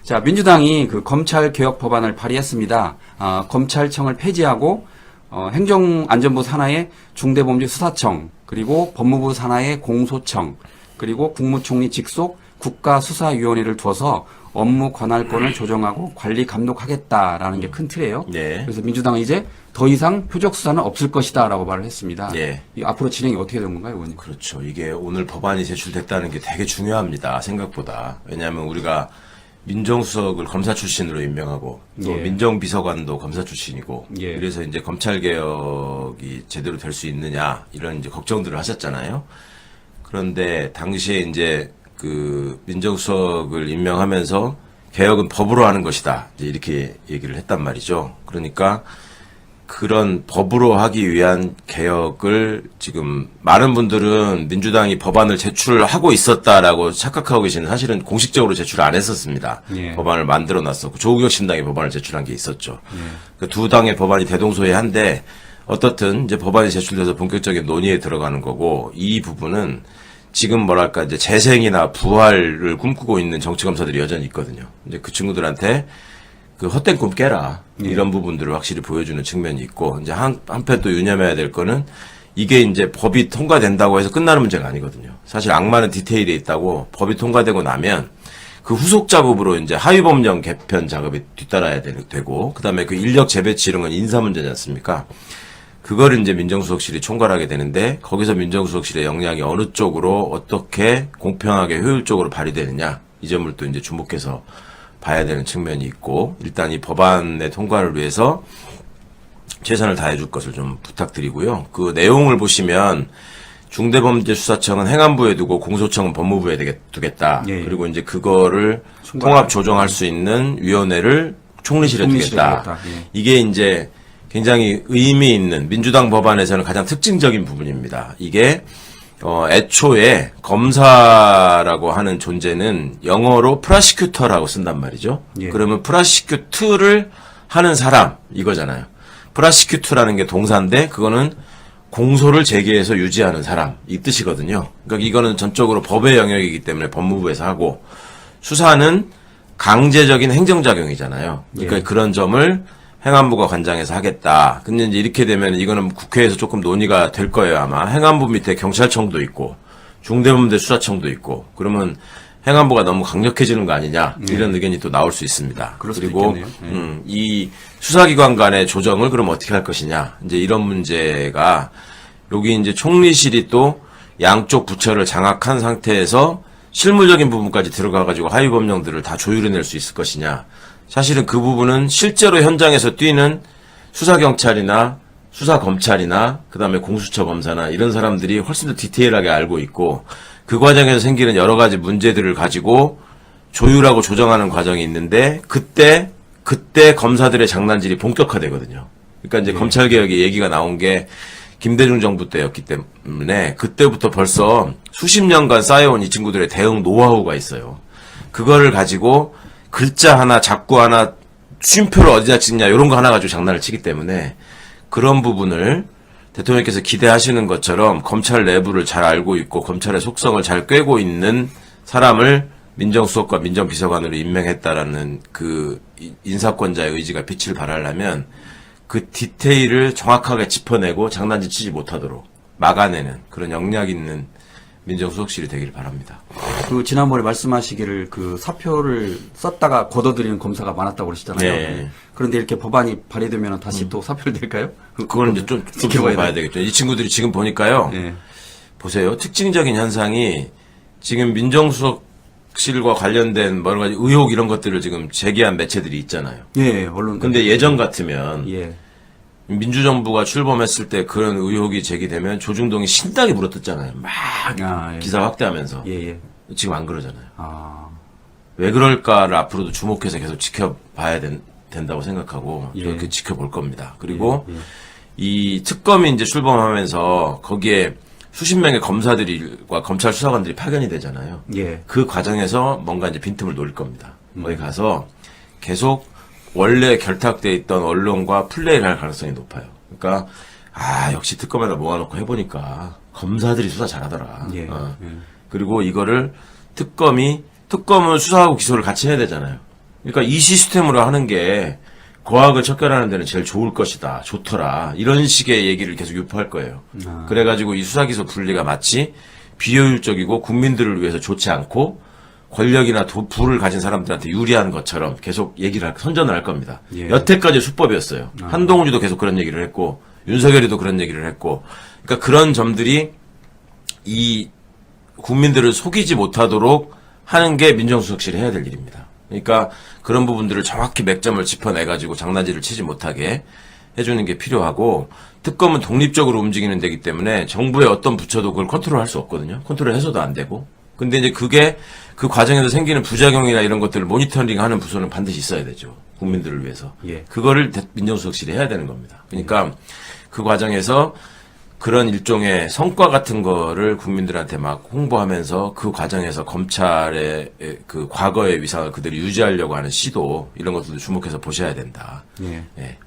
자, 민주당이 그 검찰 개혁 법안을 발의했습니다. 검찰청을 폐지하고 행정안전부 산하의 중대범죄수사청, 그리고 법무부 산하의 공소청, 그리고 국무총리 직속 국가수사위원회를 두어서 업무 관할권을 조정하고 관리 감독하겠다라는 게 큰 틀이에요. 네. 그래서 민주당은 이제 더 이상 표적 수사는 없을 것이다라고 말을 했습니다. 네. 이 앞으로 진행이 어떻게 되는 건가요, 의원님? 그렇죠. 이게 오늘 법안이 제출됐다는 게 되게 중요합니다. 생각보다. 왜냐하면 우리가 민정수석을 검사 출신으로 임명하고 또 예. 민정비서관도 검사 출신이고 예. 그래서 이제 검찰 개혁이 제대로 될 수 있느냐 이런 이제 걱정들을 하셨잖아요. 그런데 당시에 이제 그 민정수석을 임명하면서 개혁은 법으로 하는 것이다. 이제 이렇게 얘기를 했단 말이죠. 그러니까 그런 법으로 하기 위한 개혁을 지금 많은 분들은 민주당이 법안을 제출하고 있었다라고 착각하고 계시는 사실은 공식적으로 제출 안 했었습니다. 예. 법안을 만들어 놨었고 조국혁 신당이 법안을 제출한 게 있었죠. 그 두 당의 법안이 대동소이한데 어떻든 이제 법안이 제출돼서 본격적인 논의에 들어가는 거고 이 부분은 지금 뭐랄까 이제 재생이나 부활을 꿈꾸고 있는 정치검사들이 여전히 있거든요. 이제 그 친구들한테 그 헛된 꿈 깨라 이런 부분들을 확실히 보여주는 측면이 있고 이제 한편 또 유념해야 될 거는 이게 이제 법이 통과된다고 해서 끝나는 문제가 아니거든요. 사실 악마는 디테일에 있다고 법이 통과되고 나면 그 후속 작업으로 이제 하위법령 개편 작업이 뒤따라야 되고 그다음에 그 인력 재배치 이런 건 인사 문제지 않습니까? 그거를 이제 민정수석실이 총괄하게 되는데 거기서 민정수석실의 역량이 어느 쪽으로 어떻게 공평하게 효율적으로 발휘되느냐 이 점을 또 이제 주목해서 봐야 되는 측면이 있고 일단 이 법안의 통과를 위해서 최선을 다해 줄 것을 좀 부탁드리고요. 그 내용을 보시면 중대범죄수사청은 행안부에 두고 공소청은 법무부에 두겠다. 예. 그리고 이제 그거를 통합 조정할 수 있는 위원회를 총리실에 두겠다. 예. 이게 이제 굉장히 의미 있는 민주당 법안에서는 가장 특징적인 부분입니다. 이게 애초에 검사라고 하는 존재는 영어로 프라시큐터라고 쓴단 말이죠. 예. 그러면 프라시큐트를 하는 사람 이거잖아요. 프라시큐트라는 게 동사인데 그거는 공소를 제기해서 유지하는 사람 이 뜻이거든요. 그러니까 이거는 전적으로 법의 영역이기 때문에 법무부에서 하고 수사는 강제적인 행정작용이잖아요. 그러니까 예. 그런 점을 행안부가 관장해서 하겠다. 근데 이제 이렇게 되면 이거는 국회에서 조금 논의가 될 거예요, 아마. 행안부 밑에 경찰청도 있고, 중대범죄수사청도 있고, 그러면 행안부가 너무 강력해지는 거 아니냐, 이런 의견이 또 나올 수 있습니다. 그럴 수도 그리고, 있겠네요. 이 수사기관 간의 조정을 그럼 어떻게 할 것이냐, 이제 이런 문제가, 여기 이제 총리실이 또 양쪽 부처를 장악한 상태에서 실무적인 부분까지 들어가가지고 하위법령들을 다 조율해낼 수 있을 것이냐, 사실은 그 부분은 실제로 현장에서 뛰는 수사경찰이나 수사검찰이나 그다음에 공수처 검사나 이런 사람들이 훨씬 더 디테일하게 알고 있고 그 과정에서 생기는 여러 가지 문제들을 가지고 조율하고 조정하는 과정이 있는데 그때 검사들의 장난질이 본격화되거든요. 그러니까 이제 검찰개혁의 얘기가 나온 게 김대중 정부 때였기 때문에 그때부터 벌써 수십 년간 쌓여온 이 친구들의 대응 노하우가 있어요. 그거를 가지고 글자 하나, 작구 하나, 쉼표를 어디다 찍냐, 이런 거 하나 가지고 장난을 치기 때문에 그런 부분을 대통령께서 기대하시는 것처럼 검찰 내부를 잘 알고 있고 검찰의 속성을 잘 꿰고 있는 사람을 민정수석과 민정비서관으로 임명했다라는 그 인사권자의 의지가 빛을 발하려면 그 디테일을 정확하게 짚어내고 장난질 치지 못하도록 막아내는 그런 역량 있는 민정수석실이 되길 바랍니다. 그 지난번에 말씀하시기를 그 사표를 썼다가 걷어들이는 검사가 많았다고 그러시잖아요. 네. 그런데 이렇게 법안이 발의되면 다시 또 사표를 낼까요? 그걸 이제 좀 지켜봐야 봐야 되겠죠. 이 친구들이 지금 보니까요. 예. 보세요. 특징적인 현상이 지금 민정수석실과 관련된 여러 가지 의혹 이런 것들을 지금 제기한 매체들이 있잖아요. 예, 언론. 근데 예전 같으면 예. 민주정부가 출범했을 때 그런 의혹이 제기되면 조중동이 신나게 물어뜯잖아요. 막 예. 기사 확대하면서. 예, 예. 지금 안 그러잖아요. 아. 왜 그럴까를 앞으로도 주목해서 계속 지켜봐야 된다고 생각하고 예. 이렇게 지켜볼 겁니다. 그리고 예. 이 특검이 이제 출범하면서 거기에 수십 명의 검사들과 검찰 수사관들이 파견이 되잖아요. 예. 그 과정에서 뭔가 이제 빈틈을 노릴 겁니다. 거기 가서 계속 원래 결탁돼 있던 언론과 플레이를 할 가능성이 높아요. 그러니까 역시 특검에다 모아놓고 해보니까 검사들이 수사 잘하더라. 예. 그리고 이거를 특검은 수사하고 기소를 같이 해야 되잖아요. 그러니까 이 시스템으로 하는 게 거학을 척결하는 데는 제일 좋을 것이다. 좋더라. 이런 식의 얘기를 계속 유포할 거예요. 그래가지고 이 수사기소 분리가 마치 비효율적이고 국민들을 위해서 좋지 않고 권력이나 부를 가진 사람들한테 유리한 것처럼 계속 선전을 할 겁니다. 예. 여태까지 수법이었어요. 한동훈이도 계속 그런 얘기를 했고 윤석열이도 그런 얘기를 했고 그러니까 그런 점들이 이 국민들을 속이지 못하도록 하는 게 민정수석실이 해야 될 일입니다. 그러니까 그런 부분들을 정확히 맥점을 짚어내가지고 장난질을 치지 못하게 해주는 게 필요하고 특검은 독립적으로 움직이는 데기 때문에 정부의 어떤 부처도 그걸 컨트롤할 수 없거든요. 컨트롤해서도 안 되고. 근데 이제 그게 그 과정에서 생기는 부작용이나 이런 것들을 모니터링하는 부서는 반드시 있어야 되죠. 국민들을 위해서. 예. 그거를 민정수석실이 해야 되는 겁니다. 그러니까 그 과정에서 그런 일종의 성과 같은 거를 국민들한테 막 홍보하면서 그 과정에서 검찰의 그 과거의 위상을 그대로 유지하려고 하는 시도 이런 것들도 주목해서 보셔야 된다. 예. 예.